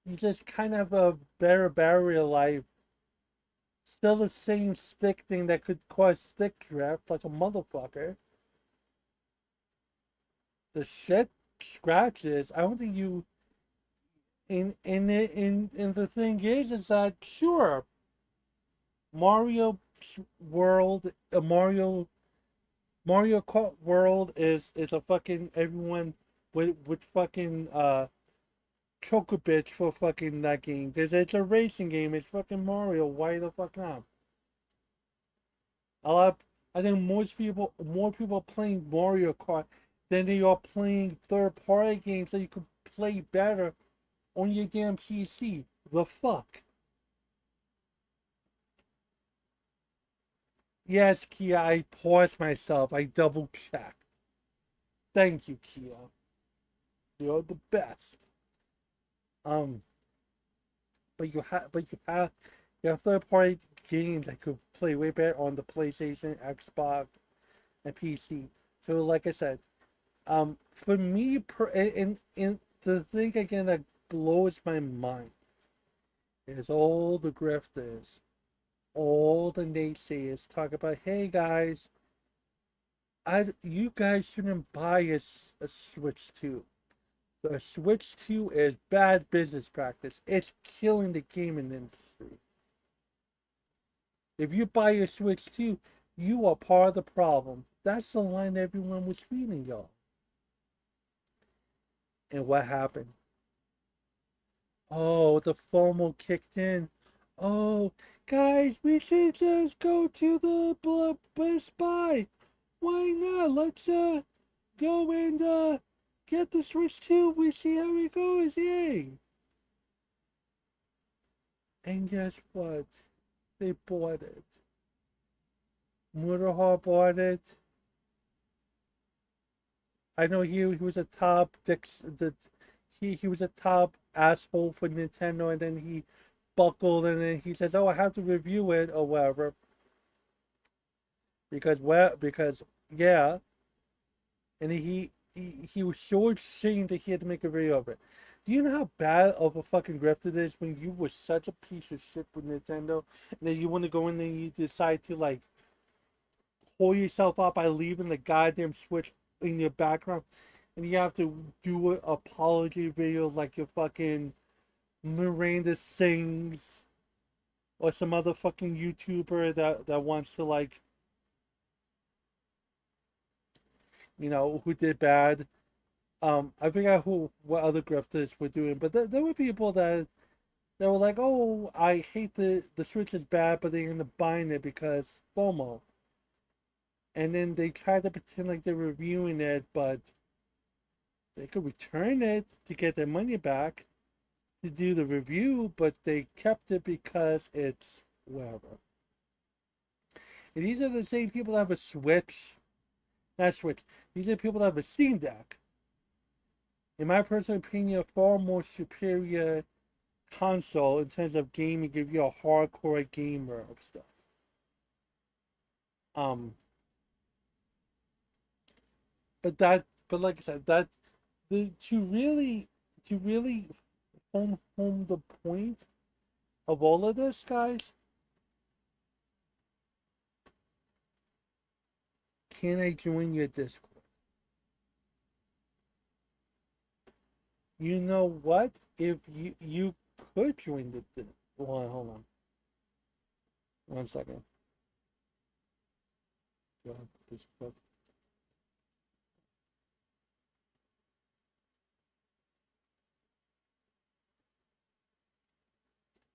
You just kind of a better battery life. Still the same stick thing that could cause stick drift like a motherfucker. The shit scratches. I don't think you in the thing is that sure Mario World Mario Kart World is a fucking everyone with fucking choke a bitch for fucking that game because it's a racing game. It's fucking Mario. Why the fuck not? A lot. I think more people are playing Mario Kart than they are playing third-party games that you could play better on your damn PC. The fuck? Yes, Kia. I paused myself. I double checked. Thank you, Kia. You're the best. Um, but you have third party games I could play way better on the PlayStation, Xbox, and PC. So, like I said, for me, and the thing again that blows my mind is all the grifters, all the naysayers talk about, hey guys, you guys shouldn't buy a Switch 2. The Switch 2 is bad business practice. It's killing the gaming industry. If you buy a Switch 2, you are part of the problem. That's the line everyone was feeding y'all. And what happened? Oh, the FOMO kicked in. Oh, guys, we should just go to the Best Buy. Why not? Let's go and get the Switch 2. We see how it goes. Yay! And guess what? They bought it. Motorhard bought it. I know he was a top he was a top asshole for Nintendo, and then he buckled, and then he says, "Oh, I have to review it or whatever." Because yeah, and he was so ashamed that he had to make a video of it. Do you know how bad of a fucking grift it is when you were such a piece of shit with Nintendo, and then you want to go in and you decide to like pull yourself up by leaving the goddamn Switch in your background, and you have to do an apology video like your fucking Miranda Sings or some other fucking YouTuber that wants to like, who did bad. I forgot what other grifters were doing, but there were people that were like, "Oh, I hate the Switch is bad," but they're into buying it because FOMO. And then they tried to pretend like they're reviewing it, but they could return it to get their money back to do the review, but they kept it because it's whatever. And these are the same people that have a Switch, not Switch. These are people that have a Steam Deck. In my personal opinion, a far more superior console in terms of gaming, if you're a hardcore gamer of stuff. Um, but like I said, to really home the point of all of this, guys. Can I join your Discord? You know what? If you could join the hold on, 1 second. Discord.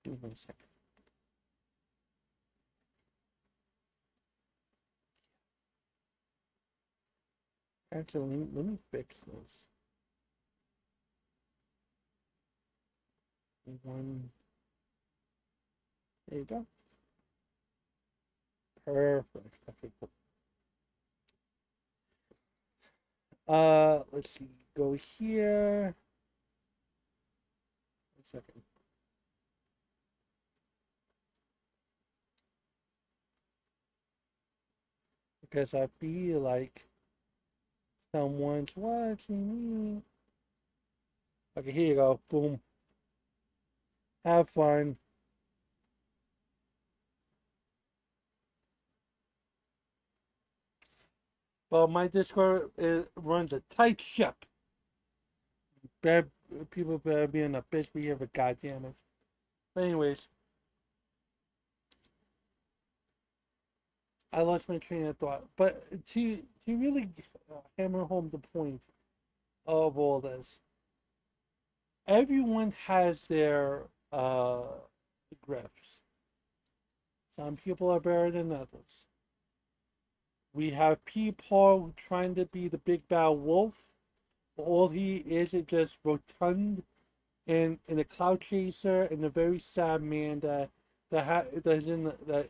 Give me 1 second. Actually, let me fix this. There you go. Perfect. Okay, cool. Let's see. Go here. 1 second. Because I feel like someone's watching me. Okay, here you go. Boom. Have fun. Well, my Discord runs a tight ship. Bad people better be in a bitch behavior, goddammit. But anyways, I lost my train of thought. But to really hammer home the point of all this, everyone has their grifts. Some people are better than others. We have Peepaw trying to be the big bad wolf. All he is just rotund and a cloud chaser and a very sad man that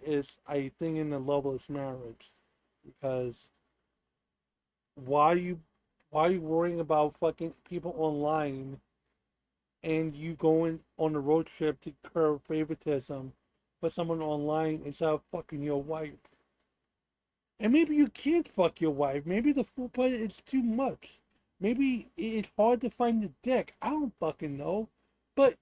is I think in a loveless marriage, because why you why are you worrying about fucking people online and you going on a road trip to curb favoritism for someone online instead of fucking your wife. And maybe you can't fuck your wife. Maybe the fupa is too much. Maybe it's hard to find the dick. I don't fucking know. But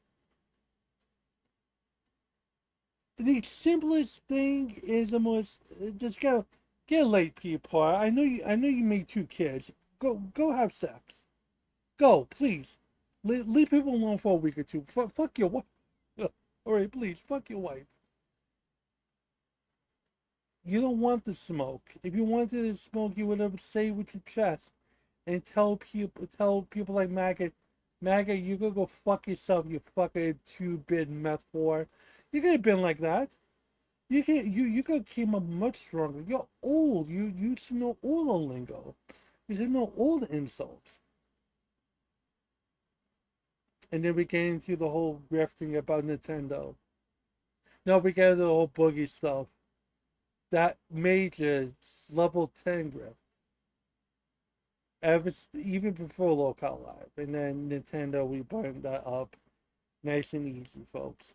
the simplest thing is the most. Just go get laid, people. I know you. I know you made 2 kids. Go have sex. Go, please. Leave people alone for a week or two. Fuck your wife. All right, please. Fuck your wife. You don't want the smoke. If you wanted to smoke, you would have say it with your chest and tell people like Maggot, you could go fuck yourself, you fucking 2-bit meth whore. You could have been like that. You could have came up much stronger. You're old. You should know all the lingo. You should know all the insults. And then we get into the whole grifting about Nintendo. No, we get into the whole boogie stuff. That major level 10 grift. Even before Local Live. And then Nintendo, we burned that up nice and easy, folks.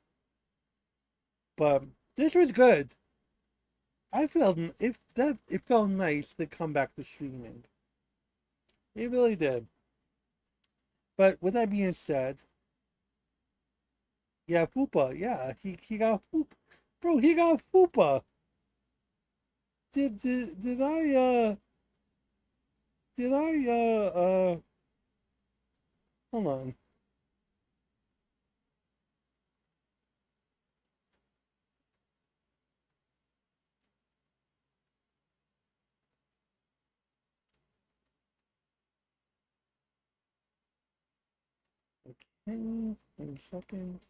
But this was good. It felt nice to come back to streaming. It really did. But with that being said, yeah, Fupa, yeah, he got Fupa. Bro, he got Fupa. Did I hold on. Okay, 1 second.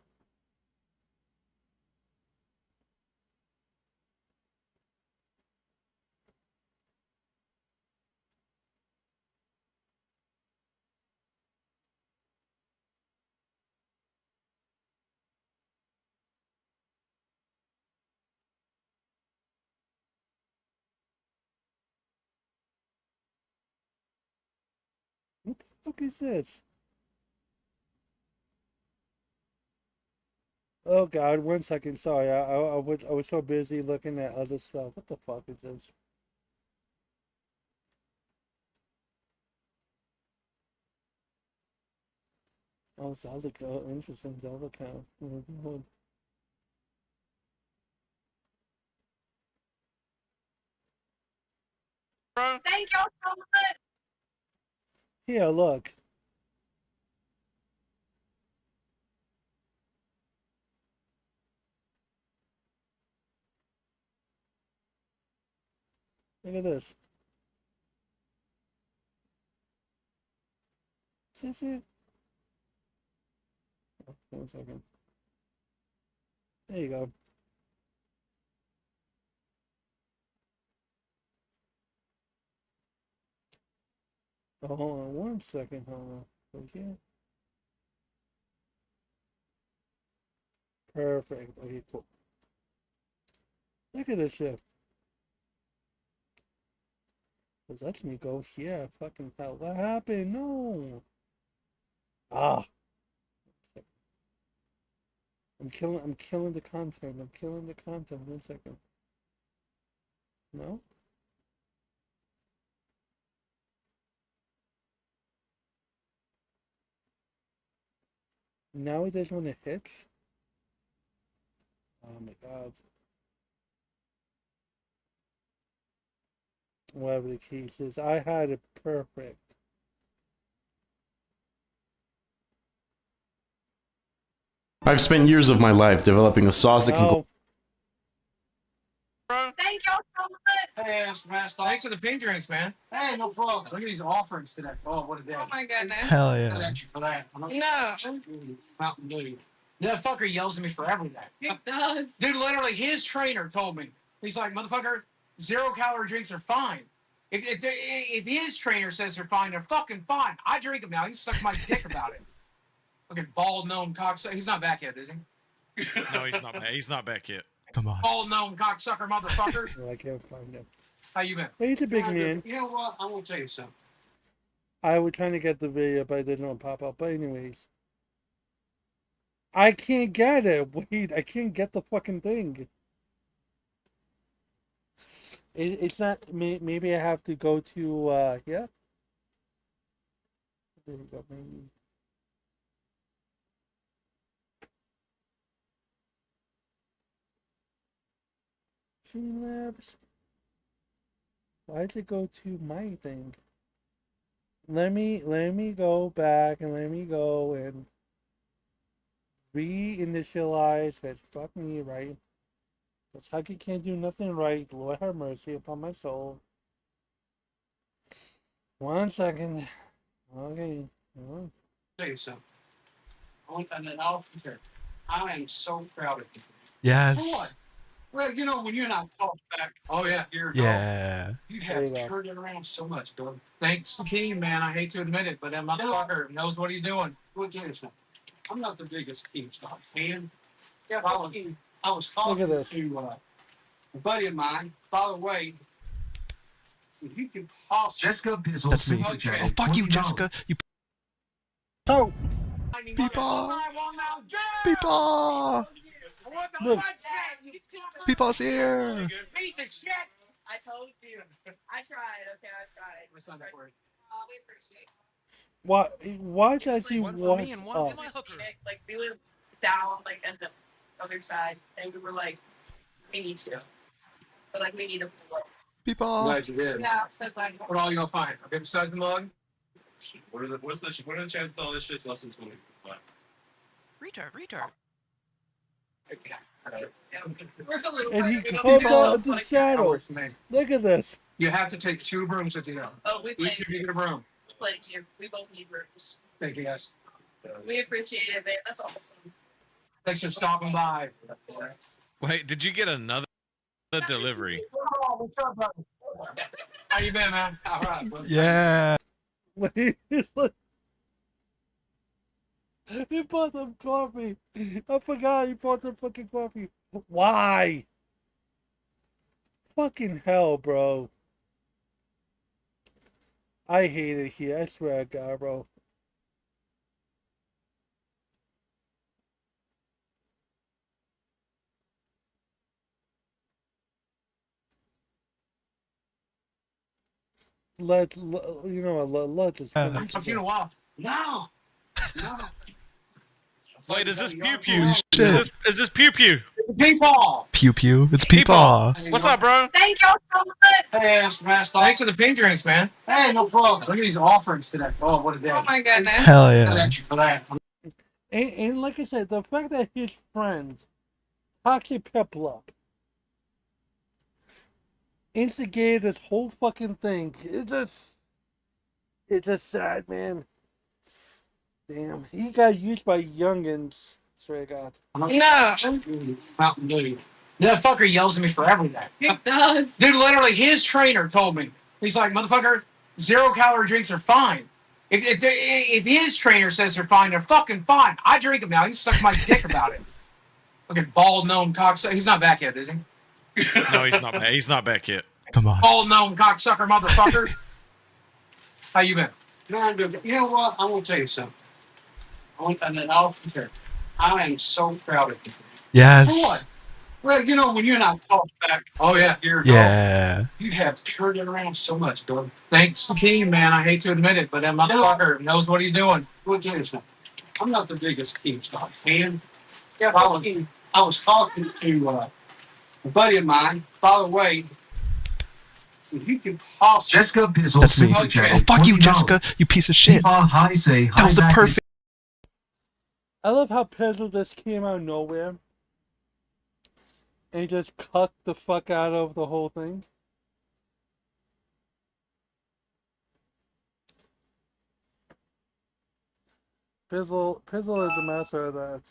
What the fuck is this? Oh God, 1 second. Sorry, I was so busy looking at other stuff. What the fuck is this? Oh, sounds like interesting Zelda account. Thank y'all so much. Here, look. Look at this. Is this it? Oh, 1 second. There you go. Oh, hold on 1 second. Hold on. Okay. Perfect. Okay, cool. Look at this shit. This lets me go here. Fucking hell. What happened? No. Ah. I'm killing the content. I'm killing the content. 1 second. No? Now he doesn't want to hitch? Oh my God. Whatever the case is, I had it perfect. I've spent years of my life developing a sauce that can go. Thank y'all so much. Hey, thanks for the pink drinks, man. Hey, no problem. Look at these offerings today. Oh, what a day. Oh my goodness. Hell Look yeah. at you for that. No. Mountain Dew. That fucker yells at me for everything. It does. Dude, literally, his trainer told me. He's like, motherfucker, 0-calorie drinks are fine. If his trainer says they're fine, they're fucking fine. I drink them now. He can suck my dick about it. Fucking bald gnome cocksucker. He's not back yet, is he? No, he's not back. He's not back yet. Come on. Bald gnome cocksucker motherfucker. No, I can't find him. How you been? But he's a big man. You know what? I'm gonna tell you something. I was trying to get the video, but it didn't pop up. But anyways. I can't get it. Wait, I can't get the fucking thing. It's not. Maybe I have to go to. Yeah. There you go. Maybe. Labs. Why did it go to my thing? Let me go back and let me go and reinitialize. That's fuck me, right? Because Huggy can't do nothing right. Lord have mercy upon my soul. 1 second. Okay. Tell you something. And then I am so proud of you. Yes. For what? Well, you know, when you and I talked back, oh yeah, here Yeah. you There have you go. turned it around so much, Bill. Thanks to Keem, man. I hate to admit it, but that motherfucker knows what he's doing. Well, Jason, I'm not the biggest Keem stock fan. Yeah, I was Look at talking this. to a buddy of mine. By the way, if you could possibly Jessica Bizzle. That's me. Okay. Oh, fuck you, Jessica. You. So. Peepaw. Peepaw. Look. Peepaw's here. Piece of shit. I told you. I tried. Okay, I tried. My son's at work. We appreciate it. Why does he One for me want and one us? for my hooker. Like we live down like at the other side, and we were like, we need to, but like we need to pull up. Peepaw. Glad you did. Yeah, I'm so glad. What all you gonna find? Okay, besides the mug? What are the chances all this shit's less than 20? Retard. We're a little And he we don't comes do out stuff of the like that. shadows. Look at this. You have to take 2 brooms with you. Oh, we play. Each of you get a broom. We play too. We both need rooms. Thank you guys. We appreciate it, man. That's awesome. Thanks for stopping by. Wait, did you get another delivery? How you been, man? All right. Yeah. He bought some coffee. I forgot he bought some fucking coffee. Why? Fucking hell, bro. I hate it here. I swear to God, bro. Let's just Yeah. finish You it. know what? No. No. Wait, is this Pew Pew? Holy shit. Is this Pew Pew? Peepaw. Pew pew. It's Peepaw. What's up, bro? Thank y'all so much. Hey, thanks for the pink drinks, man. Hey, no problem. Look at these offerings today. Oh, what a day. Oh my goodness. Hell I yeah. got you for that. And like I said, the fact that his friend, Toxic Peepaw, instigated this whole fucking thing. It's just sad, man. Damn, he got used by youngins. Swear to God. No, Mountain Dew. That fucker yells at me for everything. it does. Dude, literally, his trainer told me. He's like, motherfucker, 0-calorie drinks are fine. If his trainer says they're fine, they're fucking fine. I drink them now. He can suck my dick about it. Fucking bald gnome cocksucker. He's not back yet, is he? No, he's not back. He's not back yet. Come on. Bald gnome cocksucker motherfucker. How you been? Man, you know what? I want to tell you something. I am so proud of you. For Yes. what? Well, you know, when you and I talked back, oh yeah, here Yeah. you have turned it around so much, Bill. Thanks to Keem, man. I hate to admit it, but that motherfucker knows what he's doing. Well, Jason, I'm not the biggest Keem stock fan. Yeah, I was talking to a buddy of mine. By the way, if you could possibly Jessica Bizzle. That's me. Okay. Oh, fuck you, Jessica. You piece of shit. Hi, say hi. That was the back. perfect. I love how Pizzle just came out of nowhere and just cut the fuck out of the whole thing. Pizzle is a master of that.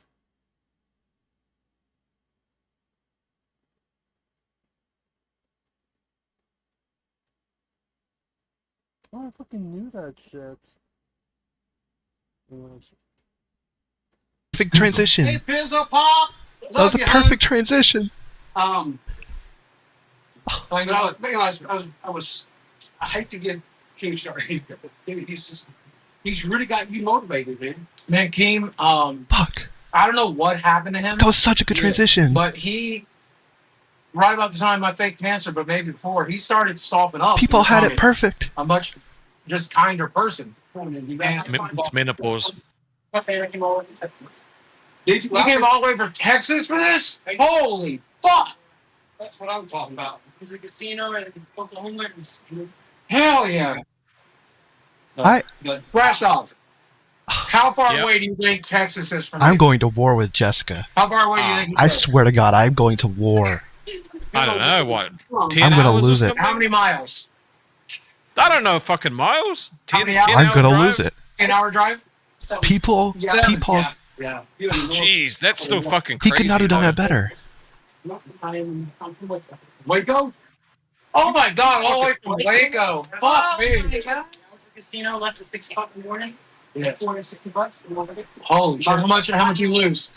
Oh, I fucking knew that shit. Anyways. Perfect transition. Hey, Pizzle Pop. That was a perfect transition. I hate to get Keem started. He's really got you motivated, man. Man, Keem, Fuck. I don't know what happened to him. That was such a good transition. But he, right about the time I faked cancer, but maybe before, he started to soften up. People had it becoming perfect. A much just kinder person. It's menopause. My favorite came all the way from Texas. Did you came all the way from Texas for this? Holy fuck! That's what I'm talking about. There's a casino in Oklahoma. Hell yeah! Fresh off. How far away do you think Texas is from I'm me? going to war with Jessica. How far away do you think? I swear to God, I'm going to war. I don't know what. 10 I'm gonna hours or lose it. something? How many miles? I don't know fucking miles. How 10, many hours? 10 I'm hour gonna drive? lose it. 10-hour drive? People. Yeah. Jeez, that's still fucking He crazy. could not have done that better. I'm from Waco. Waco? Oh my God! All the way from Waco. Fuck me. I went to the casino, left at 6 o'clock in the morning. Yeah. $460. Holy shit! How much you lose?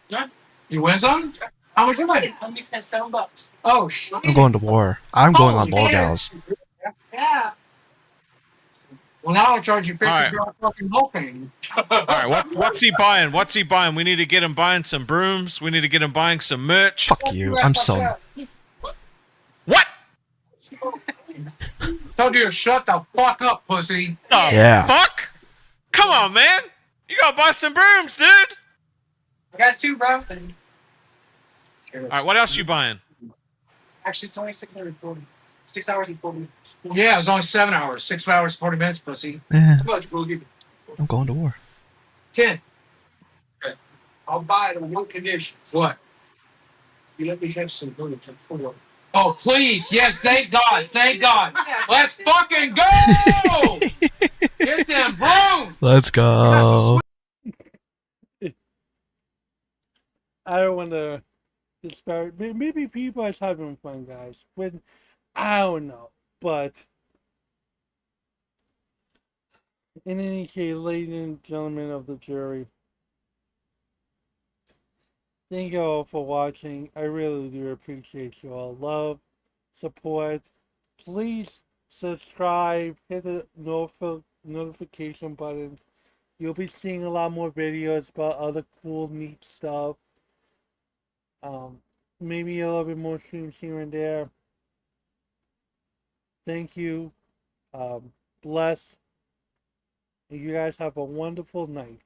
Yeah. You win some? How much you win? I only spent $7. Oh shit! I'm going to war. I'm going on Holy ball shit. gals. Yeah. Well, now I'll charge you $50 Alright. for fucking propane. All right, what's he buying? What's he buying? We need to get him buying some brooms. We need to get him buying some merch. Fuck you. I'm so. What? Told you to shut the fuck up, pussy. The Yeah. fuck? Come on, man. You gotta buy some brooms, dude. I got 2, bro. All right, what else you buying? Actually, it's only 6 hours and 40 minutes. Yeah, it was only 7 hours. 6 hours, 40 minutes, pussy. Eh, How much, bro? Give me. I'm going to war. 10. I'll buy it on one condition. What? You let me have some brooms at 4. Oh, please. Yes, thank God. Thank God. Let's fucking go! Get them brooms! Let's go. I don't want to disparage. Maybe people are having fun, guys. When I don't know, but in any case, ladies and gentlemen of the jury, thank you all for watching. I really do appreciate you all. Love, support. Please subscribe. Hit the notification button. You'll be seeing a lot more videos about other cool, neat stuff. Maybe a little bit more streams here and there. Thank you. Bless. You guys have a wonderful night.